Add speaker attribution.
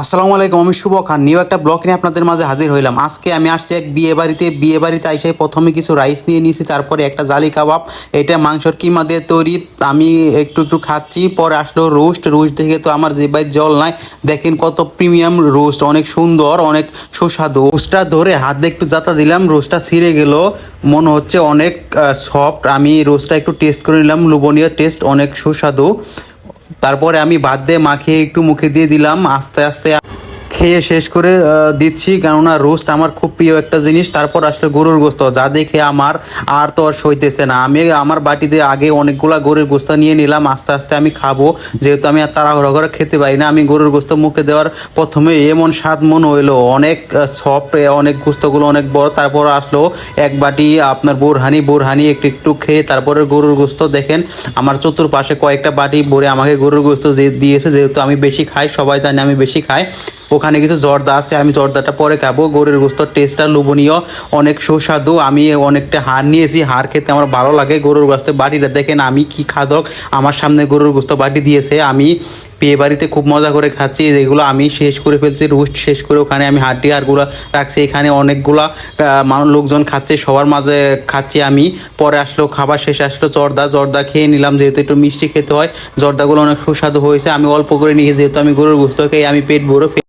Speaker 1: আসসালামু আলাইকুম, আমি শুভ খান নিউ একটা ব্লগ নিয়ে আপনাদের মাঝে হাজির হইলাম। আজকে আমি আসছি এক বিয়ে বাড়িতে আইসে প্রথমে কিছু রাইস নিয়ে নিয়েছি, তারপরে একটা জালি কাবাব, এটা মাংসর কিমা দিয়ে তৈরি। আমি একটু একটু খাচ্ছি, পরে আসলো রোস্ট দেখে তো আমার জিহ্বায় জল নাই। দেখেন কত প্রিমিয়াম রোস্ট, অনেক সুন্দর, অনেক সুস্বাদু। রোস্টটা ধরে হাত দিয়ে একটু জাতা দিলাম, রোস্টটা ছিঁড়ে গেল, মনে হচ্ছে অনেক সফট। আমি রোস্টটা একটু টেস্ট করে নিলাম, লুবনীয় টেস্ট, অনেক সুস্বাদু। তারপরে আমি ভাত দিয়ে মাখিয়ে একটু মুখে দিয়ে দিলাম, আস্তে আস্তে খেয়ে শেষ করে দিচ্ছি, কেননা রোস্ট আমার খুব প্রিয় একটা জিনিস। তারপর আসলে গরুর গোস্ত, যা দেখে আমার আর তো আর সইতেছে না। আমি আমার বাটিতে আগে অনেকগুলা গরুর গোস্ত নিয়ে নিলাম, আস্তে আস্তে আমি খাবো, যেহেতু আমি আর তাড়াহুড়ো করে খেতে পারি না। আমি গরুর গোস্ত মুখে দেওয়ার প্রথমে এমন স্বাদ মনে হইলো, অনেক সফট, অনেক গোস্তগুলো অনেক বড়। তারপর আসলো এক বাটি আপনার বোরহানি একটু একটু খেয়ে তারপরে গরুর গোস্ত। দেখেন আমার চতুর্পাশে কয়েকটা বাটি ভরে আমাকে গরুর গোস্ত দিয়েছে, যেহেতু আমি বেশি খাই, সবাই জানে আমি বেশি খাই। ওখানে কিছু জর্দা আছে, আমি জর্দাটা পরে খাবো। গরুর গোস্তর টেস্টটা লোভনীয়, অনেক সুস্বাদু। আমি অনেকটা হাড় নিয়েছি, হাড় খেতে আমার ভালো লাগে। গরুর গোস্তের বাটিটা দেখেন আমি কি খাদক, আমার সামনে গরুর গোস্ত বাটি দিয়েছে। আমি বিয়ে বাড়িতে খুব মজা করে খাচ্ছি, যেগুলো আমি শেষ করে ফেলছি। রোস্ট শেষ করে ওখানে আমি হাড্ডি হাড়গুলো রাখছি, এখানে অনেকগুলা লোকজন খাচ্ছে, সবার মাঝে খাচ্ছি আমি। পরে আসলো খাবার শেষে আসলো জর্দা খেয়ে নিলাম, যেহেতু একটু মিষ্টি খেতে হয়। জর্দাগুলো অনেক সুস্বাদু হয়েছে, আমি অল্প করে নিয়ে, যেহেতু আমি গরুর গোস্ত খেয়ে আমি পেট ভরে